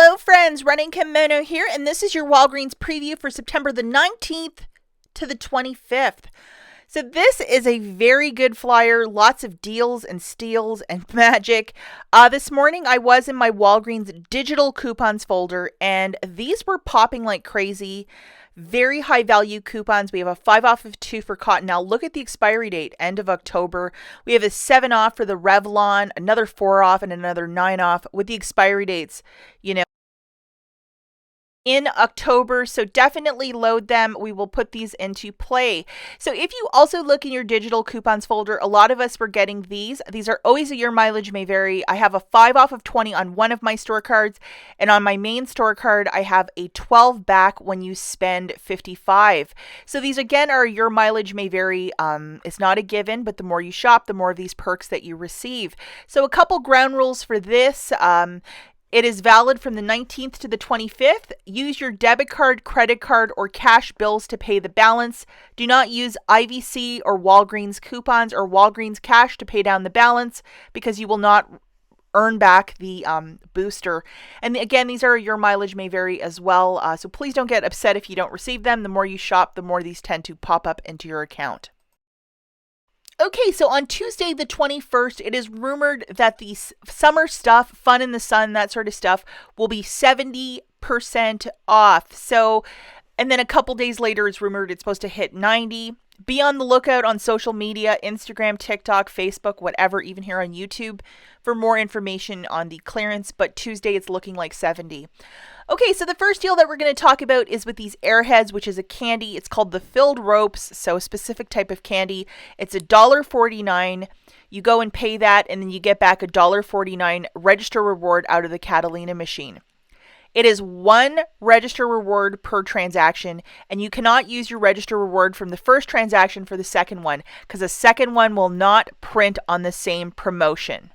Hello friends, Running Kimono here, and this is your Walgreens preview for September the 19th to the 25th. So this is a very good flyer, lots of deals and steals and magic. This morning I was in my Walgreens digital coupons folder, and these were popping like crazy. Very high value coupons. We have a 5 off of 2 for cotton. Now look at the expiry date, end of October. We have a 7 off for the Revlon, another 4 off, and another 9 off with the expiry dates, in October, so definitely load them. We will put these into play. So if you also look in your digital coupons folder, a lot of us were getting these. These are always a year mileage may vary. I have a 5 off of 20 on one of my store cards, and on my main store card, I have a 12 back when you spend 55. So these again are your mileage may vary. It's not a given, but the more you shop, the more of these perks that you receive. So a couple ground rules for this. It is valid from the 19th to the 25th. Use your debit card, credit card, or cash bills to pay the balance. Do not use IVC or Walgreens coupons or Walgreens cash to pay down the balance because you will not earn back the booster. And again, these are your mileage may vary as well. So please don't get upset if you don't receive them. The more you shop, the more these tend to pop up into your account. Okay, so on Tuesday the 21st, it is rumored that the summer stuff, fun in the sun, that sort of stuff, will be 70% off. So, and then a couple days later, it's rumored it's supposed to hit 90. Be on the lookout on social media, Instagram, TikTok, Facebook, whatever, even here on YouTube, for more information on the clearance. But Tuesday, it's looking like 70. Okay, so the first deal that we're going to talk about is with these Airheads, which is a candy. It's called the Filled Ropes, so a specific type of candy. It's $1.49. You go and pay that, and then you get back $1.49 register reward out of the Catalina machine. It is one register reward per transaction, and you cannot use your register reward from the first transaction for the second one, because the second one will not print on the same promotion.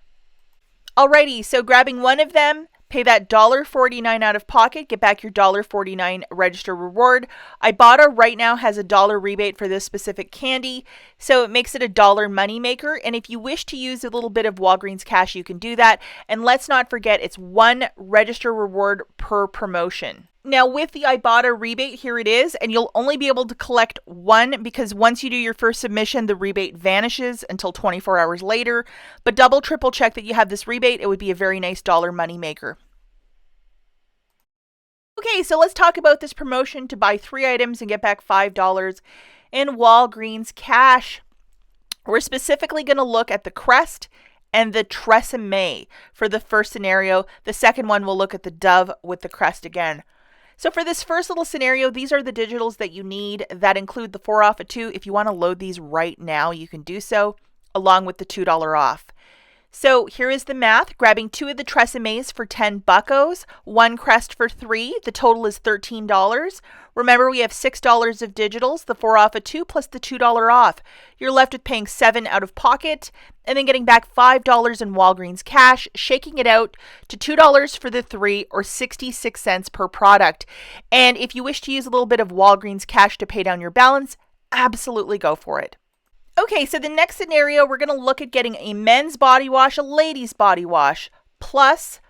Alrighty, so grabbing one of them, pay that $1.49 out of pocket, get back your $1.49 register reward. IBOTTA right now has a $1 rebate for this specific candy, so it makes it a $1 moneymaker. And if you wish to use a little bit of Walgreens cash, you can do that. And let's not forget, it's one register reward per promotion. Now with the IBOTTA rebate, here it is, and you'll only be able to collect one because once you do your first submission, the rebate vanishes until 24 hours later. But double, triple check that you have this rebate. It would be a very nice $1 moneymaker. Okay, so let's talk about this promotion to buy 3 items and get back $5 in Walgreens cash. We're specifically going to look at the Crest and the Tresemme for the first scenario. The second one, we'll look at the Dove with the Crest again. So for this first little scenario, these are the digitals that you need that include the 4 off of 2. If you want to load these right now, you can do so, along with the $2 off. So here is the math. Grabbing 2 of the Tresemmes for 10 buckos, 1 Crest for 3. The total is $13. Remember, we have $6 of digitals, the 4 off of 2 plus the $2 off. You're left with paying $7 out of pocket and then getting back $5 in Walgreens cash, shaking it out to $2 for the 3 or 66 cents per product. And if you wish to use a little bit of Walgreens cash to pay down your balance, absolutely go for it. Okay, so the next scenario, we're going to look at getting a men's body wash, a ladies body wash, plus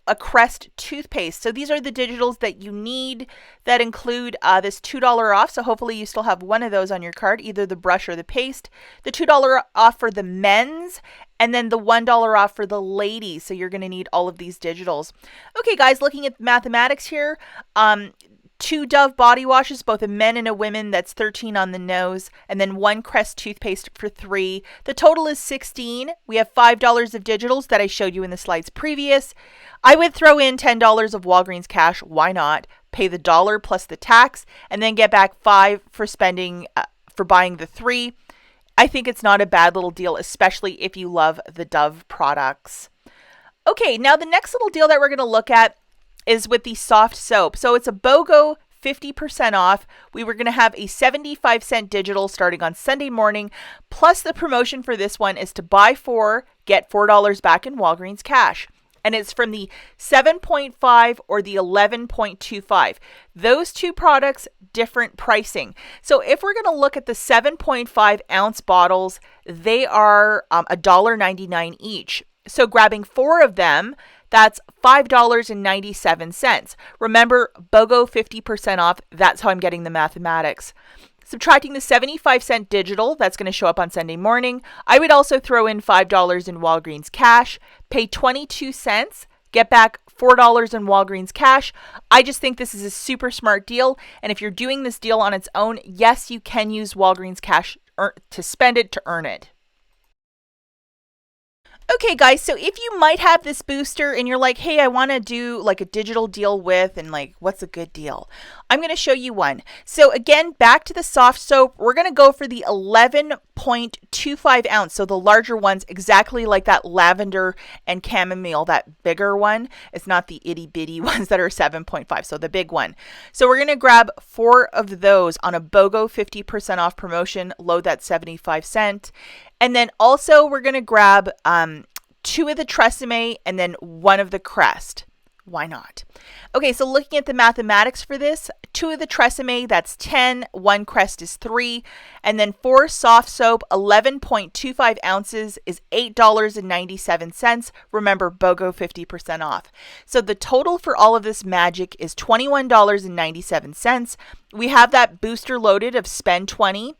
a Crest toothpaste. So these are the digitals that you need that include this $2 off. So hopefully you still have one of those on your card, either the brush or the paste. The $2 off for the men's, and then the $1 off for the ladies. So you're going to need all of these digitals. Okay, guys, looking at mathematics here. 2 Dove body washes, both a men and a women, that's 13 on the nose, and then 1 Crest toothpaste for 3. The total is 16. We have $5 of digitals that I showed you in the slides previous. I would throw in $10 of Walgreens cash. Why not? Pay the $1 plus the tax, and then get back $5 for spending for buying the 3. I think it's not a bad little deal, especially if you love the Dove products. Okay, now the next little deal that we're going to look at is with the soft soap. So it's a BOGO 50% off. We were going to have a 75-cent digital starting on Sunday morning. Plus the promotion for this one is to buy 4, get $4 back in Walgreens cash. And it's from the 7.5 or the 11.25. Those two products, different pricing. So if we're going to look at the 7.5 ounce bottles, they are $1.99 each. So grabbing 4 of them, That's $5.97. Remember, BOGO 50% off. That's how I'm getting the mathematics. Subtracting the 75-cent digital, that's going to show up on Sunday morning. I would also throw in $5 in Walgreens cash, pay 22 cents, get back $4 in Walgreens cash. I just think this is a super smart deal. And if you're doing this deal on its own, yes, you can use Walgreens cash to spend it to earn it. Okay, guys, so if you might have this booster and you're like, hey, I want to do like a digital deal with, and like, what's a good deal? I'm going to show you one. So again, back to the soft soap, we're going to go for the 11.25 ounce. So the larger ones, exactly like that lavender and chamomile, that bigger one. It's not the itty bitty ones that are 7.5, so the big one. So we're going to grab 4 of those on a BOGO 50% off promotion, load that 75 cent. And then also we're going to grab 2 of the Tresemme and then 1 of the Crest. Why not? Okay, so looking at the mathematics for this, 2 of the Tresemme, that's 10, 1 Crest is 3, and then 4 soft soap, 11.25 ounces is $8.97. Remember, BOGO 50% off. So the total for all of this magic is $21.97. We have that booster loaded of spend 20.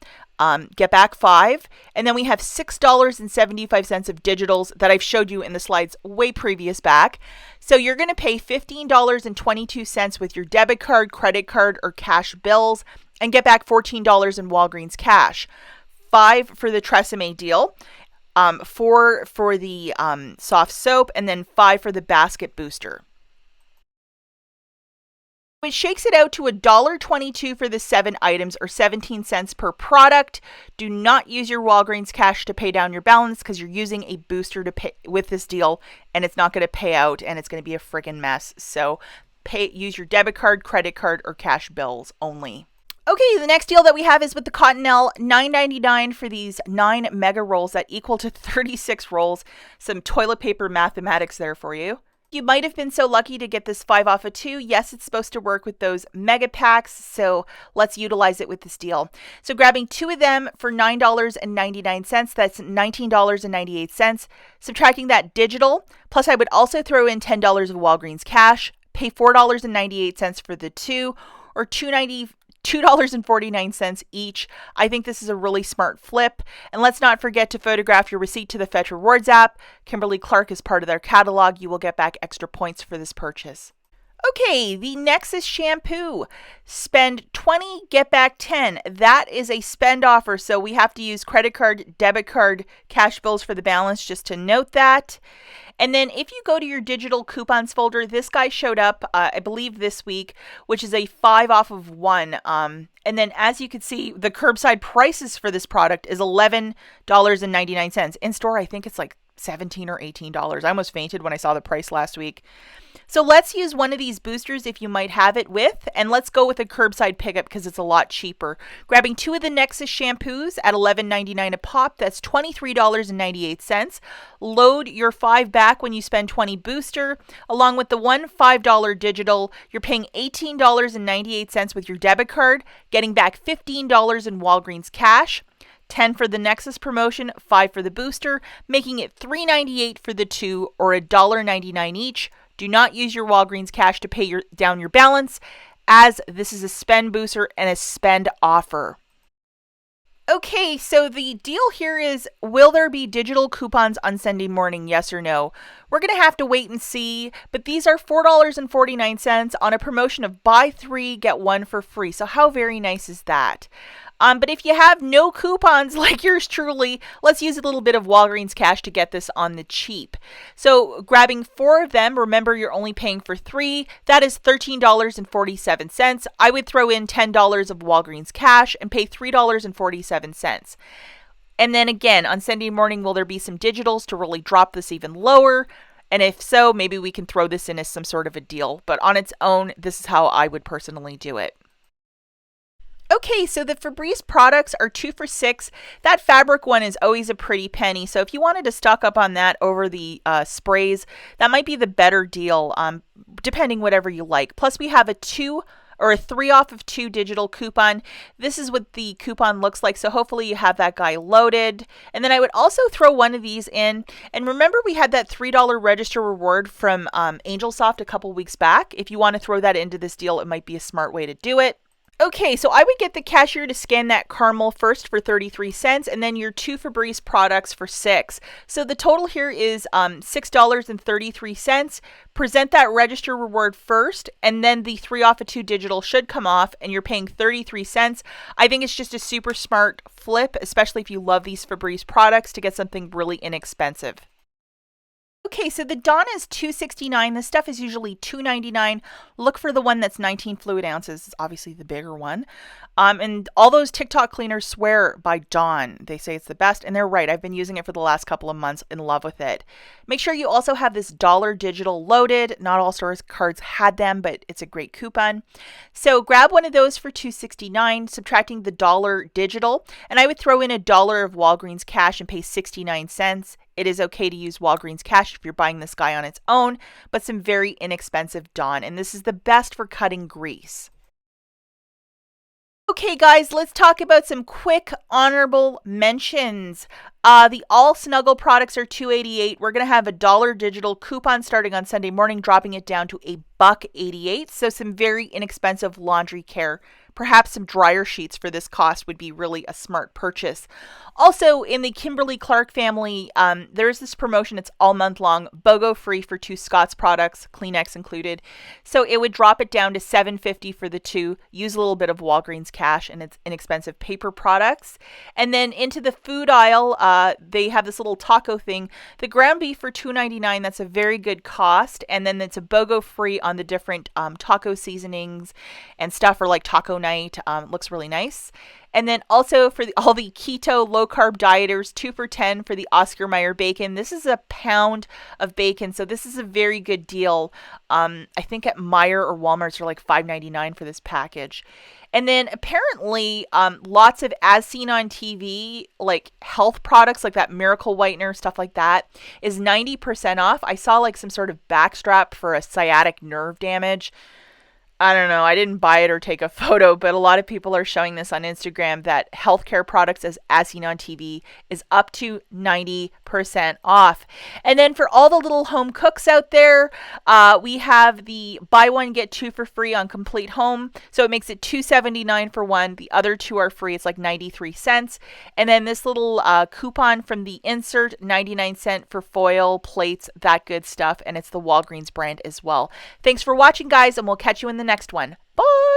Get back 5, and then we have $6.75 of digitals that I've showed you in the slides way previous back. So you're going to pay $15.22 with your debit card, credit card, or cash bills, and get back $14 in Walgreens cash. 5 for the Tresemme deal, 4 for the soft soap, and then 5 for the basket booster. It shakes it out to $1.22 for the 7 items, or 17 cents per product. Do not use your Walgreens cash to pay down your balance because you're using a booster to pay with this deal, and it's not going to pay out, and it's going to be a friggin' mess. So use your debit card, credit card, or cash bills only. Okay, the next deal that we have is with the Cottonelle, $9.99 for these 9 mega rolls that equal to 36 rolls. Some toilet paper mathematics there for you. You might have been so lucky to get this 5 off of 2. Yes, it's supposed to work with those mega packs, so let's utilize it with this deal. So grabbing 2 of them for $9.99, that's $19.98. Subtracting that digital, plus I would also throw in $10 of Walgreens cash, pay $4.98 for the 2, or $2.49 each. I think this is a really smart flip. And let's not forget to photograph your receipt to the Fetch Rewards app. Kimberly Clark is part of their catalog. You will get back extra points for this purchase. Okay, the Nexus shampoo. Spend 20, get back 10. That is a spend offer, so we have to use credit card, debit card, cash bills for the balance, just to note that. And then if you go to your digital coupons folder, this guy showed up, I believe this week, which is a 5 off of 1. And then as you can see, the curbside prices for this product is $11.99. In store, I think it's like $17 or $18. I almost fainted when I saw the price last week. So let's use one of these boosters if you might have it with, and let's go with a curbside pickup because it's a lot cheaper. Grabbing 2 of the Nexus shampoos at $11.99 a pop, that's $23.98. Load your 5 back when you spend 20 booster, along with the one $5 digital. You're paying $18.98 with your debit card, getting back $15 in Walgreens cash. 10 for the Nexus promotion, 5 for the booster, making it $3.98 for the 2, or $1.99 each. Do not use your Walgreens cash to pay down your balance, as this is a spend booster and a spend offer. Okay, so the deal here is, will there be digital coupons on Sunday morning, yes or no? We're going to have to wait and see, but these are $4.49 on a promotion of buy 3, get 1 for free. So how very nice is that? But if you have no coupons like yours truly, let's use a little bit of Walgreens cash to get this on the cheap. So grabbing 4 of them, remember you're only paying for 3, that is $13.47. I would throw in $10 of Walgreens cash and pay $3.47. And then again, on Sunday morning, will there be some digitals to really drop this even lower? And if so, maybe we can throw this in as some sort of a deal. But on its own, this is how I would personally do it. Okay, so the Febreze products are 2 for $6. That fabric one is always a pretty penny. So if you wanted to stock up on that over the sprays, that might be the better deal, depending whatever you like. Plus we have a 2 or a 3 off of 2 digital coupon. This is what the coupon looks like, so hopefully you have that guy loaded. And then I would also throw one of these in. And remember, we had that $3 register reward from AngelSoft a couple weeks back. If you want to throw that into this deal, it might be a smart way to do it. Okay, so I would get the cashier to scan that caramel first for 33 cents and then your 2 Febreze products for 6. So the total here is $6.33. Present that register reward first and then the 3 off of 2 digital should come off and you're paying 33 cents. I think it's just a super smart flip, especially if you love these Febreze products, to get something really inexpensive. Okay, so the Dawn is $2.69. This stuff is usually $2.99. Look for the one that's 19 fluid ounces. It's obviously the bigger one. And all those TikTok cleaners swear by Dawn. They say it's the best, and they're right. I've been using it for the last couple of months, in love with it. Make sure you also have this dollar digital loaded. Not all stores cards had them, but it's a great coupon. So grab one of those for $2.69, subtracting the dollar digital, and I would throw in $1 of Walgreens cash and pay 69 cents. It is okay to use Walgreens cash if you're buying this guy on its own, but some very inexpensive Dawn, and this is the best for cutting grease. Okay, guys, let's talk about some quick honorable mentions. The All Snuggle products are $2.88. We're going to have a dollar digital coupon starting on Sunday morning, dropping it down to $1.88. So some very inexpensive laundry care. Perhaps some dryer sheets for this cost would be really a smart purchase. Also, in the Kimberly-Clark family, there's this promotion. It's all month long, BOGO free for 2 Scott's products, Kleenex included. So it would drop it down to $7.50 for the 2. Use a little bit of Walgreens cash and its inexpensive paper products. And then into the food aisle, they have this little taco thing. The ground beef for $2.99, that's a very good cost. And then it's a BOGO free on the different taco seasonings and stuff, or like taco night. Looks really nice. And then also for all the keto low carb dieters, 2 for $10 for the Oscar Mayer bacon. This is a pound of bacon, so this is a very good deal. I think at Meijer or Walmart are like $5.99 for this package. And then apparently lots of as seen on TV, like health products like that Miracle Whitener, stuff like that, is 90% off. I saw like some sort of backstrap for a sciatic nerve damage. I don't know. I didn't buy it or take a photo, but a lot of people are showing this on Instagram that healthcare products as seen on TV is up to 90% off. And then for all the little home cooks out there, we have the buy one, get 2 for free on Complete Home. So it makes it $2.79 for one. The other 2 are free. It's like 93 cents. And then this little coupon from the insert, 99 cents for foil, plates, that good stuff. And it's the Walgreens brand as well. Thanks for watching, guys, and we'll catch you in the next one. Bye!